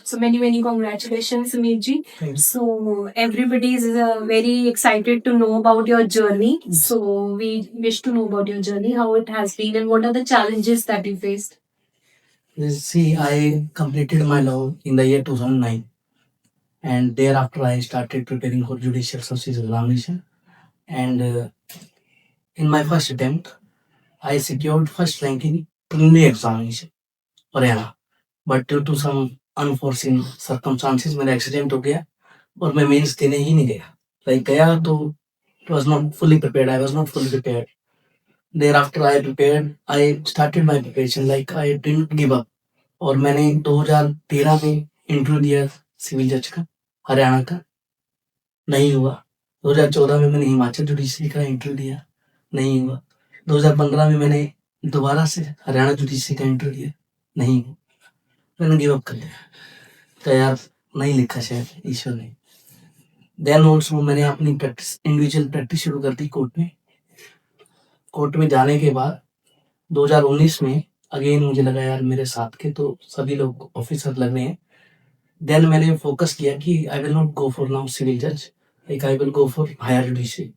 So many congratulations, Sumeet ji. Thanks. So everybody is very excited to know about your journey. So we wish to know about your journey, how it has been, and what are the challenges that you faced. See, I completed my law in the year 2009, and thereafter I started preparing for judicial service examination. And in my first attempt, I secured first rank in preliminary examination, Haryana. But due to some unforeseen circumstances, मेरा accident हो गया और मैं mains देने ही नहीं गया. Like गया तो it was not fully prepared. I was not fully prepared. Thereafter I prepared. I started my preparation. Like I didn't give up. और मैंने 2013 में इंटरव्यू दिया सिविल जज का हरियाणा का, नहीं हुआ. 2014 में मैंने हिमाचल जुडिशरी का इंटरव्यू दिया, नहीं हुआ. 2015 में मैंने दोबारा से हरियाणा जुडिशरी का इंटरव्यू दिया, नहीं हुआ. मैंने गिव अप कर दिया. तो यार नहीं लिखा शायद ईश्वर ने. देन ऑल्सो मैंने अपनी प्रैक्टिस इंडिविजुअल प्रैक्टिस शुरू कर दी कोर्ट में. कोर्ट में जाने के बाद 2019 में अगेन मुझे लगा यार मेरे साथ के तो सभी लोग ऑफिसर लग रहे हैं. देन मैंने फोकस किया कि I will not go for now civil जज, like I will go for higher judiciary.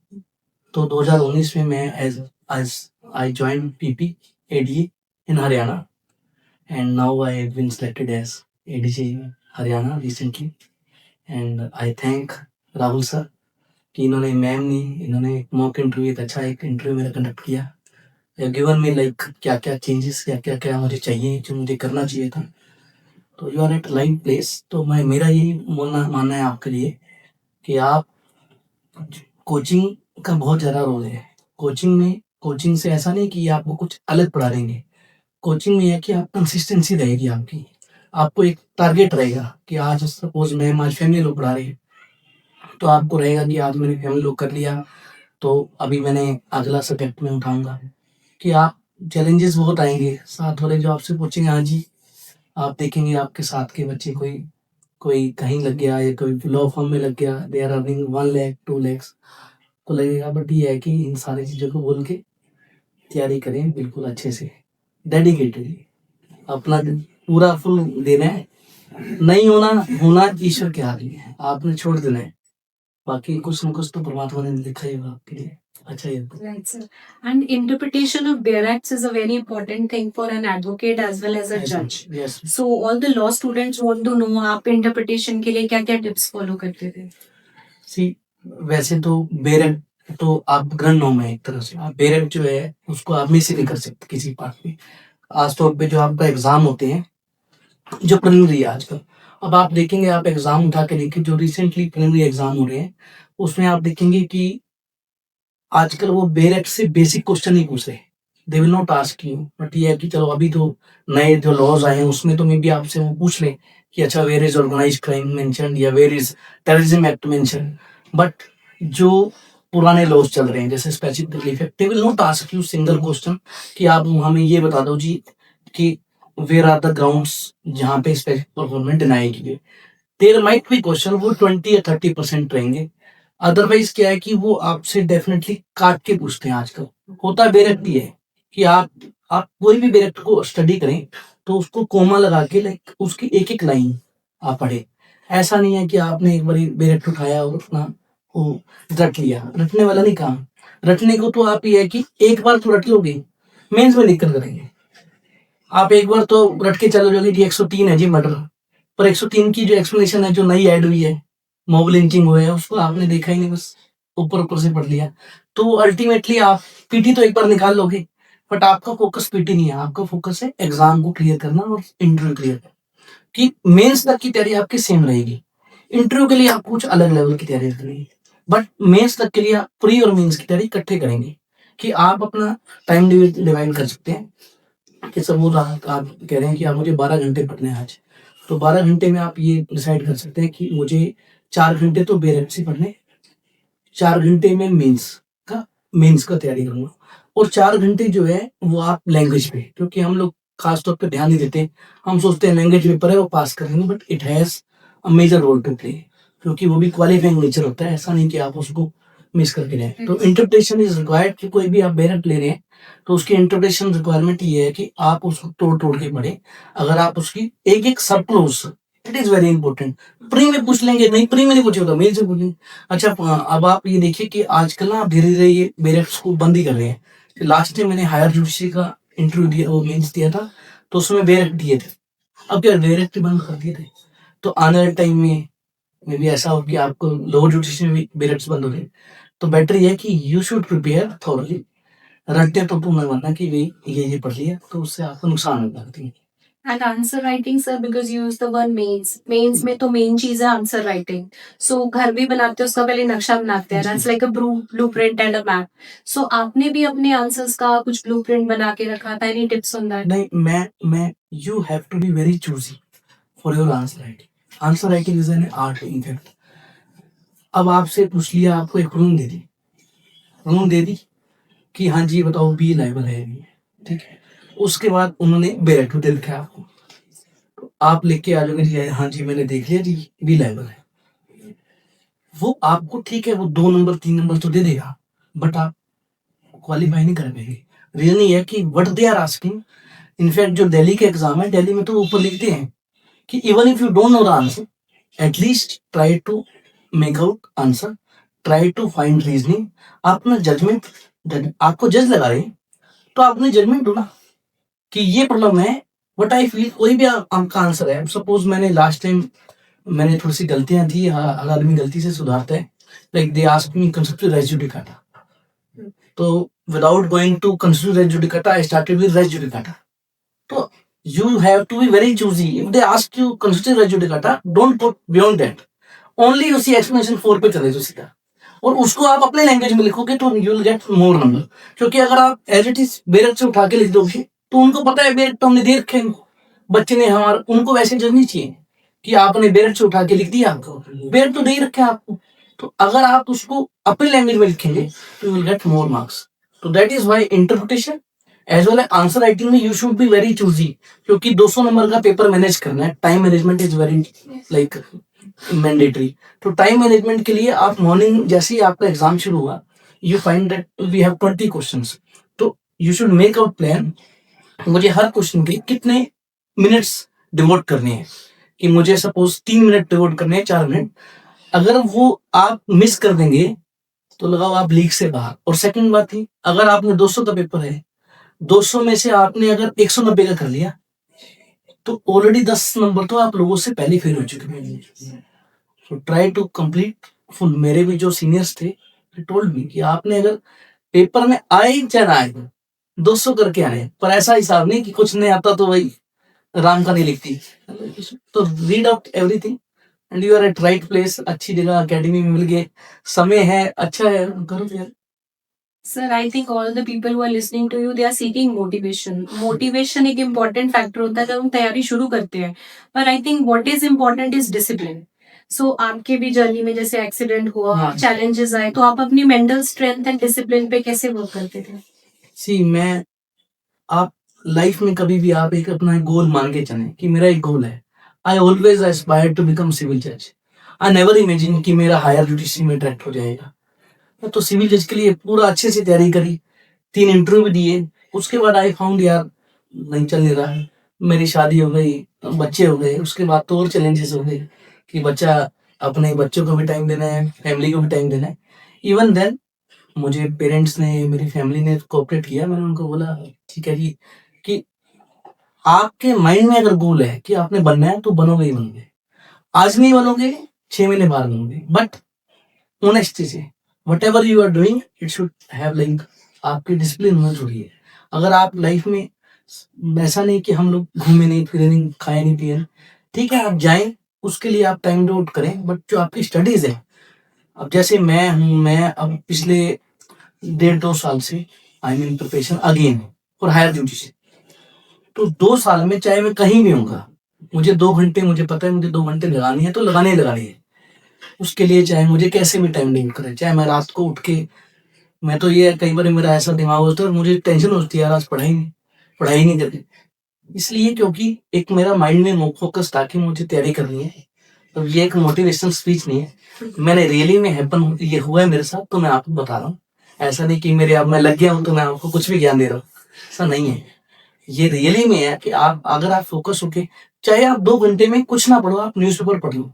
तो 2019 में मैं as I join PP ADA in Haryana, and now I have been selected as ADJ Haryana recently. And I thank Rahul sir कि इन्होंने ma'am ने इन्होंने mock interview अच्छा एक इंटरव्यू मेरा कंडक्ट किया. गिवन मी लाइक क्या क्या चेंजेस क्या मुझे चाहिए जो मुझे करना चाहिए था. तो you are at right place. तो मैं मेरा यही मानना है आपके लिए कि आप कोचिंग का बहुत ज़्यादा रोल है. कोचिंग से ऐसा नहीं कि आपको कुछ अलग पढ़ा देंगे. कोचिंग में है कि आप कंसिस्टेंसी रहेगी आपकी. आपको एक टारगेट रहेगा कि आज सपोज मैं आज फैमिली लोग पढ़ा रहे हैं, तो आपको रहेगा कि आज मैंने फैमिली लोग कर लिया तो अभी मैंने अगला सब्जेक्ट में उठाऊंगा. कि आप चैलेंजेस बहुत आएंगे. साथ वाले जो आपसे पूछेंगे हाँ जी, आप देखेंगे आपके साथ के बच्चे कोई कहीं लग गया या कोई लॉ फर्म में लग गया, they are earning 1 lakh 2 lakh, को लगेगा. बट ये है कि इन सारी चीज़ों को बोल के तैयारी करें बिल्कुल अच्छे से, डेडिकेटेडली अपना पूरा फुल देना है. नहीं होना ईश्वर के हाथ में है, आपने छोड़ देना है. बाकी कुछ न कुछ तो परमात्मा ने लिखा ही होगा आपके लिए. अच्छा ये Right, sir. And interpretation of bare acts is a very important thing for an advocate as well as a judge. Yes. So all the law students want to know आप interpretation के लिए क्या क्या tips follow करते थे? See, वैसे तो bare act तो आप ग्रहण नॉर्म है एक तरह से. आप bare act जो है उसको आप मिस ही नहीं कर सकते किसी पार्ट में. आज तौर पे जो आपका एग्जाम होते हैं जो प्रिलिमिनरी है आजकल, अब आप देखेंगे आप एग्जाम उठा के देखिए जो रिसेंटली प्रिलिमिनरी एग्जाम हो रहे हैं उसमें आप देखेंगे कि आजकल वो bare act से बेसिक क्वेश्चन नहीं पूछ रहे. दे will not ask you. But ये है कि चलो अभी तो नए जो लॉज आए हैं उसमें तो मे बी आपसे वो पूछ ले कि अच्छा where is organised crime mention या where is terrorism act mention. But जो पुराने लॉज चल रहे हैं जैसे specific relief act, they will not ask you single question कि आप हमें ये बता दो जी कि वेयर आर द ग्राउंड्स जहाँ पे स्पेसिफिक परफॉर्मेंस डिनाई की गई. देयर माइट बी क्वेश्चन वो 20 या 30% रहेंगे. अदरवाइज क्या है कि वो आपसे डेफिनेटली काट के पूछते हैं. आजकल होता है बेरेक्ट ही है कि आप कोई भी बेरेक्ट को स्टडी करें तो उसको कोमा लगा के लाइक उसकी एक एक लाइन आप पढ़े. ऐसा नहीं है कि आपने एक बार बेरेक्ट उठाया और अपना वो रट लिया. रटने वाला नहीं काम. रटने को तो आप ये है कि एक बार तो रट लोगे, मेंस में दिक्कत करेंगे. आप एक बार तो रट के चलो जाओगे कि 103 है जी मर्डर, पर 103 की जो एक्सप्लेनेशन है जो नई ऐड हुई है मॉब लिंचिंग हुआ है उसको आपने देखा ही नहीं, बस ऊपर से पढ़ लिया. तो अल्टीमेटली आप पीटी तो एक बार निकाल लोगे बट आपका फोकस पीटी नहीं है. आपका फोकस है एग्जाम को क्लियर करना और इंटरव्यू क्लियर करना. कि मेंस तक की तैयारी आपकी सेम रहेगी. इंटरव्यू के लिए आप कुछ अलग लेवल की तैयारी करेंगे बट मेंस तक के लिए आप प्री और मेंस की तैयारी इकट्ठे करेंगे. कि आप अपना टाइम डिवाइड कर सकते हैं कि सपोज आप कह रहे हैं कि आप मुझे 12 घंटे पढ़ने हैं आज, तो 12 घंटे में आप ये डिसाइड कर सकते हैं कि मुझे 4 घंटे तो बेरेक्ट से पढ़ने, 4 घंटे में मेंस का तैयारी करूंगा और 4 घंटे जो है वो आप लैंग्वेज पे, क्योंकि हम लोग खास तौर पे ध्यान नहीं देते. हम सोचते हैं लैंग्वेज पेपर है वो पास करेंगे but it has a major role to play, क्योंकि वो भी क्वालिफाइंग नेचर होता है. ऐसा नहीं कि आप उसको मिस करके जाए. तो इंटरप्रिटेशन इज रिक्वायर्ड कि कोई भी आप बेरेक्ट ले रहे हैं तो उसकी इंटरप्रिटेशन रिक्वायरमेंट ये है कि आप उसको तोड़ तोड़ के पढ़े. अगर आप उसकी एक एक सब close it is very important. Pre में पूछ लेंगे, नहीं प्री में नहीं पूछेगा, मेल से पूछेंगे। अच्छा अब आप ये देखिए कि आजकल ना धीरे धीरे ये बेरेक्ट्स को बंद ही कर रहे हैं। लास्ट टाइम मैंने हायर जुडिशरी का इंटरव्यू दिया, वो मेंस दिया था, तो उसमें बेरेक्ट दिए थे। अब क्या डायरेक्ट बंद कर दिए थे, तो आने वाले टाइम में मे भी ऐसा हो कि आपको लोअर जुडिशरी में भी बेरेक्ट्स बंद हो गए। तो बेटर ये है कि यू शुड प्रिपेयर थॉरली। रटते तो तुम्हें बनना कि भाई ये पढ़ लिया, तो उससे आपको नुकसान होता है। And answer writing, sir, because you use the word mains. Mains में तो main चीज है answer writing. So घर भी बनाते हैं, उसका पहले नक्शा बनाते हैं. That's like a blueprint and a map. So आपने भी अपने answers का कुछ blueprint बना के रखा था? Any tips on that? नहीं, मैं you have to be very choosy for your answer writing. Answer writing is an art in fact. अब आपसे पूछ लिया, आपको एक रूम दे दी कि हाँ जी बताओ बी लेवल है, ठीक है। उसके बाद उन्होंने बेरेक्ट दे रखा है आपको, तो आप लेके आ जाओगे जी, हाँ जी मैंने देख लिया जी बी लेवल है। वो आपको ठीक है, वो 2 नंबर 3 नंबर तो दे देगा, बट आप क्वालिफाई नहीं कर पाएंगे। रीजन ये है कि what they are asking, in fact जो दिल्ली के एग्जाम है, दिल्ली में तो ऊपर लिखते हैं कि even if you don't know the answer, at least try to make out answer, try to find reasoning. आप अपना जजमेंट, आपको जज लगा रहे हैं तो आपने जजमेंट ढूंढा कि ये प्रॉब्लम है, व्हाट आई फील, कोई भी आपका आंसर है। सपोज मैंने लास्ट टाइम मैंने थोड़ी सी गलतियां थी, हर आदमी गलती से सुधारता है। Like they asked me conceptual res judicata, तो without going to conceptual res judicata I started with res judicata. तो you have to be very choosy. If they ask you consider res judicata, don't put beyond that. Only उसी explanation 4 पे चले जाओ सीधा, और उसको आप अपने लैंग्वेज में लिखोगे तो you will get more number। क्योंकि अगर आप एज इट इज बेरेक्ट से उठा के लिख दोगे तो उनको पता है बेरेक्ट तो हमने दे रखे हैं, बच्चे ने हमारा, उनको वैसे जजनी चाहिए कि आपने बेरेक्ट से उठा के लिख दिया, बेरेक्ट तो दे ही रखे आपको। तो अगर आप उसको अपनी लैंग्वेज में लिखेंगे तो you will get more marks। तो that is why interpretation as well answer writing में you should be very choosy, क्योंकि 200 नंबर का पेपर मैनेज करना है। Time management is very like mandatory. तो टाइम मैनेजमेंट के लिए आप मॉर्निंग जैसे ही आपका एग्जाम शुरू हुआ, you find that we have 20 questions, तो you should make out plan, मुझे हर क्वेश्चन के कितने मिनट्स डिवोट करने हैं, कि मुझे सपोज 3 मिनट डिवोट करने हैं, 4 मिनट। अगर वो आप मिस कर देंगे तो लगाओ आप लीग से बाहर। और सेकंड बात थी, अगर आपने 200 का पेपर है, 200 में से आपने अगर 190 का कर लिया तो ऑलरेडी 10 नंबर तो आप लोगों से पहले फेल हो चुके हैं। So try to complete full. मेरे भी जो सीनियर्स थे टोल्ड मी कि आपने अगर पेपर में आए चाहे ना आए 200 करके आए, पर ऐसा हिसाब नहीं कि कुछ नहीं आता तो वही राम का नहीं लिखती। तो read out everything and you are at right place. अच्छी जगह एकेडमी में मिल गए, समय है, अच्छा है, करो यार। Sir, I think all the people who are listening to you, they are seeking motivation. Motivation एक important factor होता है जब हम तैयारी शुरू करते हैं, पर I think what is important is discipline. So आपके भी जर्नी में जैसे एक्सीडेंट हुआ, हाँ। challenges आए, तो आप अपनी mental strength and discipline पे कैसे वर्क करते थे? सी मैं, आप लाइफ में कभी भी आप एक अपना गोल मान के चलें कि मेरा एक गोल है। I always aspire to become civil जज। आई नेवर इमेजिन कि मेरा हायर जुडिशरी में डायरेक्ट हो जाएगा। मैं तो सिविल जज के लिए पूरा अच्छे से तैयारी करी, 3 इंटरव्यू भी दिए। उसके बाद आई फाउंड यार नहीं चल नहीं रहा है, मेरी शादी हो गई, बच्चे हो गए, उसके बाद तो और चैलेंजेस हो गए कि बच्चा, अपने बच्चों को भी टाइम देना है, फैमिली को भी टाइम देना है। इवन देन मुझे पेरेंट्स ने, मेरी फैमिली ने कोऑपरेट किया। मैंने उनको बोला ठीक है जी, कि आपके माइंड में अगर गोल है कि आपने बनना है तो बनोगे ही बनोगे। आज नहीं बनोगे, 6 महीने बाद बनोगे, बट ऑनेस्टी से whatever you are doing it should have like, आपकी डिसिप्लिन होना जरूरी है। अगर आप लाइफ में, ऐसा नहीं कि हम लोग घूमे नहीं, फिरे नहीं, खाए नहीं, पिए नहीं, ठीक है आप जाएं, उसके लिए आप टाइम डिवोट करें, बट जो आपकी स्टडीज है, अब जैसे मैं हूँ, मैं अब पिछले 1.5-2 साल से I mean preparation again for higher judiciary. तो 2 साल में चाहे मैं कहीं भी होऊंगा, मुझे 2 घंटे, मुझे पता है मुझे 2 घंटे लगानी है तो लगानी है। उसके लिए चाहे मुझे कैसे भी टाइम डिवोट करें, चाहे मैं रात को उठ के, मैं तो ये कई बार मेरा ऐसा दिमाग होता है, मुझे टेंशन होती है यार आज पढ़ाई नहीं करनी, इसलिए क्योंकि एक मेरा माइंड में फोकस था कि मुझे तैयारी करनी है। तो ये एक मोटिवेशनल स्पीच नहीं है, मैंने रियली में हैपन, ये हुआ है मेरे साथ तो मैं आपको बता रहा हूँ। ऐसा नहीं कि मेरे अब मैं लग गया हूँ तो मैं आपको कुछ भी ज्ञान दे रहा हूँ, ऐसा नहीं है। ये रियली में है कि आप अगर आप फोकस होके चाहे आप 2 घंटे में कुछ ना पढ़ो, आप न्यूज़पेपर पढ़ लो।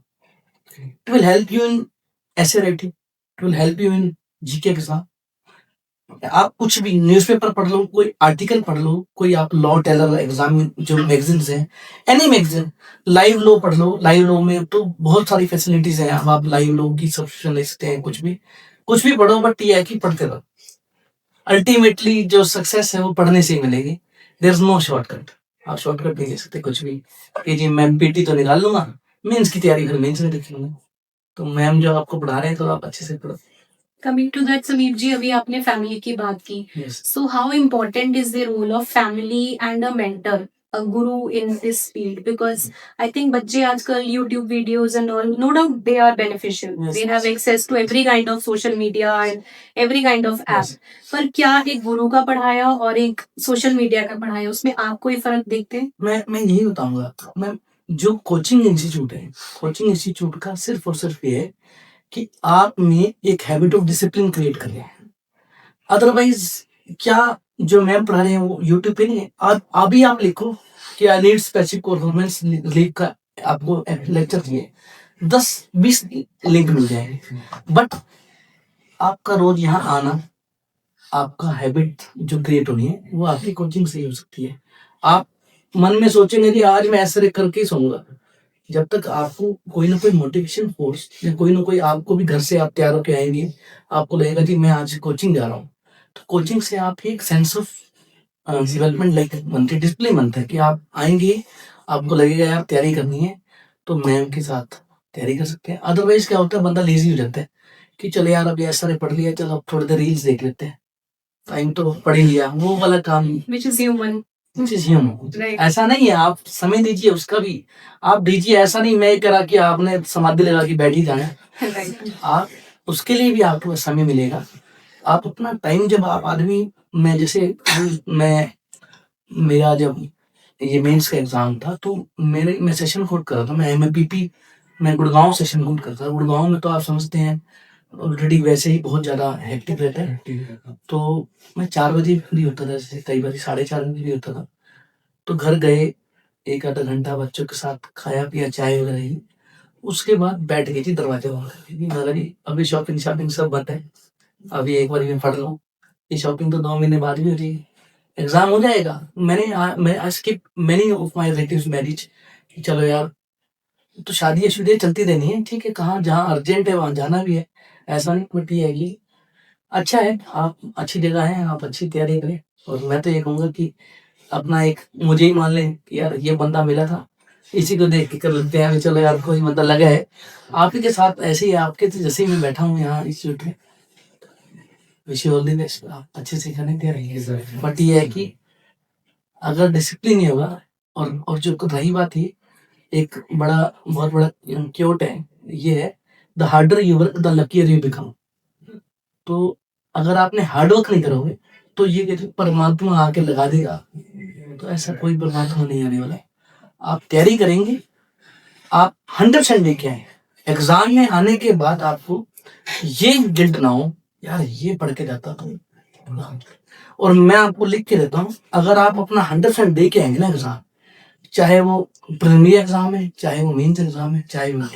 It will help you in essay writing, it will help you in GK के साथ। आप कुछ भी न्यूज़पेपर पढ़ लो, कोई आर्टिकल पढ़ लो, कोई आप लॉ टेलर एग्जाम जो मैगजीन्स हैं, एनी मैगजीन, लाइव लॉ पढ़ लो। लाइव लॉ में तो बहुत सारी फैसिलिटीज हैं, अब आप लाइव लॉ की सब्सक्रिप्शन ले सकते हैं, कुछ भी पढ़ो, बट ये है कि पढ़ते रहो। अल्टीमेटली जो सक्सेस है वो पढ़ने से ही मिलेगी। देयर इज नो शॉर्टकट, आप शॉर्टकट नहीं ले सकते कुछ भी कि जी मैं पीटी तो निकाल लूंगा, मेंस की तैयारी फिर मेंस में देख लूंगा। तो मैम जो आपको पढ़ा रहे हैं तो आप अच्छे से पढ़ो। Coming to that Sameer ji, अभी आपने फैमिली की बात की, yes, so how important is the role of family and a mentor, a guru in this field? Because I think बच्चे आजकल YouTube videos and all, no doubt they are beneficial, Yes. They have access to every kind of social media and every kind of app, Yes. पर क्या एक गुरु का पढ़ाया और एक social media का पढ़ाया, उसमें आप कोई फर्क देखते हैं? मैं यही बताऊंगा मैं, जो कोचिंग इंस्टीट्यूट है, कोचिंग इंस्टीट्यूट का सिर्फ और सिर्फ ये है कि आप में एक हैबिट ऑफ डिसिप्लिन क्रिएट कर रहे हैं। अदरवाइज क्या जो मैम पढ़ा रहे हैं वो यूट्यूब पे नहीं है। अभी आप लिखो कि I need specific performance league का आपको लेक्चर दिए, 10-20 लिंक मिल जाएंगे, बट आपका रोज यहाँ आना, आपका हैबिट जो क्रिएट होनी है वो आपकी कोचिंग से ही हो सकती है। आप मन में सोचेंगे कि आज मैं ऐसे करके ही सोऊंगा, जब तक आपको कोई ना कोई मोटिवेशन फोर्स या कोई ना कोई, आपको भी घर से आप तैयार होके आएंगे, आपको लगेगा कि मैं आज कोचिंग जा रहा हूँ, तो कोचिंग से आप एक सेंस ऑफ डेवलपमेंट लाइक बनते हैं, डिसिप्लिन बनता है कि आप आएंगे, आपको लगेगा यार तैयारी करनी है तो मैम के साथ तैयारी कर सकते हैं। अदरवाइज क्या होता है, बंदा लेजी हो जाता है कि चलो यार अभी ऐसा पढ़ लिया, चलो अब थोड़ी देर रील्स देख लेते हैं, टाइम तो पढ़ ही लिया, वो वाला काम which is human, which is human। Right? ऐसा नहीं है, आप समय दीजिए उसका भी, आप दीजिए, ऐसा नहीं मैं करा कि आपने समाधि लगा के बैठ ही जाना, राइट, आप उसके लिए भी आपको समय मिलेगा। आप अपना टाइम, जब आप आदमी, मैं जैसे मैं मेरा जब ये मेंस का एग्जाम था तो मैं सेशन कोड कर रहा था, मैं एमएपीपी, मैं गुड़गांव सेशन कोड करता था। गुड़गांव में तो आप समझते हैं ऑलरेडी वैसे ही बहुत ज्यादा हेक्टिक रहता है, तो मैं 4 बजे फ्री होता था, जैसे कई बार 4:30 फ्री होता था, तो घर गए, एक आधा घंटा बच्चों के साथ खाया पिया, चाय वगैरह ही, उसके बाद बैठ गई थी दरवाजे बंद करके, मगर अभी शॉपिंग शॉपिंग सब बंद है, अभी एक बार मैं पढ़ लूँ, ये शॉपिंग तो 2 महीने बाद भी हो जाएगी, एग्जाम हो जाएगा। मैं skip many of my relatives marriage, चलो यार, तो शादी शुदी चलती रहनी है, ठीक है, कहाँ जहाँ अर्जेंट है वहां जाना भी है, ऐसा नहीं, बट ये है कि अच्छा है, आप अच्छी जगह है, आप अच्छी तैयारी करें। और मैं तो ये कहूंगा कि अपना एक मुझे ही मान लें कि यार ये बंदा मिला था, इसी को देख के कर लेते हैं, चलो यार कोई बंदा लगा है, आप ही के साथ ऐसे ही, आपके तो जैसे ही मैं बैठा हूँ यहाँ इंस्टीट्यूट में, wish you all the best, आप अच्छे से करने दे रहे हैं। बट ये है कि अगर डिसिप्लिन नहीं होगा, और जो रही बात है, एक बहुत बड़ा क्योट है, ये है, the harder you work the लकीर यू बिकम। तो अगर आपने हार्ड वर्क नहीं करोगे तो ये कहते परमात्मा आके लगा देगा, तो ऐसा कोई परमात्मा नहीं आने वाला है। आप तैयारी करेंगे, आप 100% लेके आए, एग्जाम में आने के बाद आपको ये गिल्ट ना हो यार ये पढ़ के जाता तो। और मैं आपको लिख के देता हूँ, अगर आप अपना 100% दे के आएंगे ना एग्जाम, चाहे वो प्रीलिमिनरी एग्जाम है, चाहे वो मेंस एग्जाम है, चाहे वो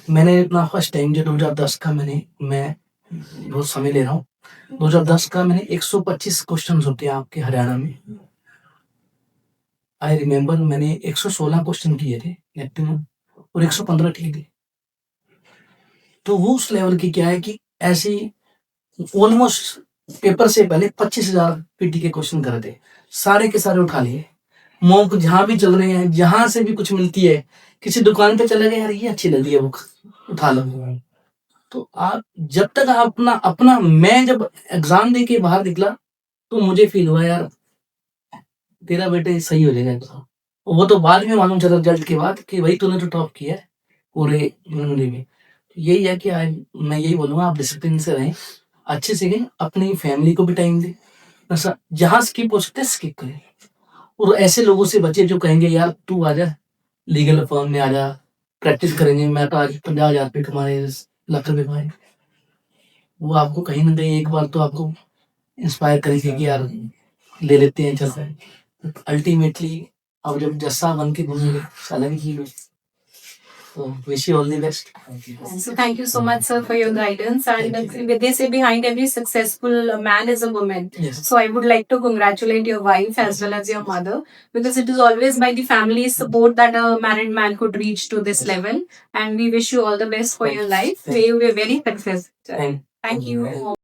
मैंने अपना फर्स्ट टाइम जो 2010 का मैं बहुत समय ले रहा हूँ, 2010 का मैंने 125 क्वेश्चन होते हैं आपके हरियाणा में, आई रिमेम्बर मैंने 116 क्वेश्चन किए थे मैक्सिमम, और 115 ठीक थे। तो वो उस लेवल की क्या है कि ऐसी ऑलमोस्ट पेपर से पहले 25,000 पीटी के क्वेश्चन करे थे, सारे के सारे उठा लिए, मॉक जहाँ भी चल रहे हैं, जहां से भी कुछ मिलती है, किसी दुकान पे चले गए, यार ये अच्छी लग रही है बुक, उठा लो। तो आप जब तक आप अपना अपना मैं जब एग्जाम दे के बाहर निकला तो मुझे फील हुआ यार तेरा बेटे सही हो जाएगा एग्जाम। वो तो बाद में मालूम चला रिजल्ट के बाद कि भाई तूने तो टॉप किया है पूरे यूनिवर्सिटी में। यही है कि आज मैं यही बोलूंगा, आप डिसिप्लिन से रहें, अच्छे से रहें, अपनी फैमिली को भी टाइम दें, बस जहाँ स्किप हो सकते स्किप करें, और ऐसे लोगों से बचे जो कहेंगे यार तू आ जा लीगल फर्म में, आ जा प्रैक्टिस करेंगे, मैं तो आज 50,000 रुपये कमाए, लाख रुपये कमाए, वो आपको कहीं ना कहीं एक बार तो आपको इंस्पायर करेंगे कि यार ले लेते हैं चल। अल्टीमेटली अब जब जस्सा बन के घूमेंगे अलग ही फील होगी। तो wish you all the best. So thank you so much, sir, for your guidance. And they say behind every successful man is a woman. Yes. So I would like to congratulate your wife as well as your mother, because it is always by the family support that a married man could reach to this level. And we wish you all the best for your life. May you be very successful. Thank Thank you.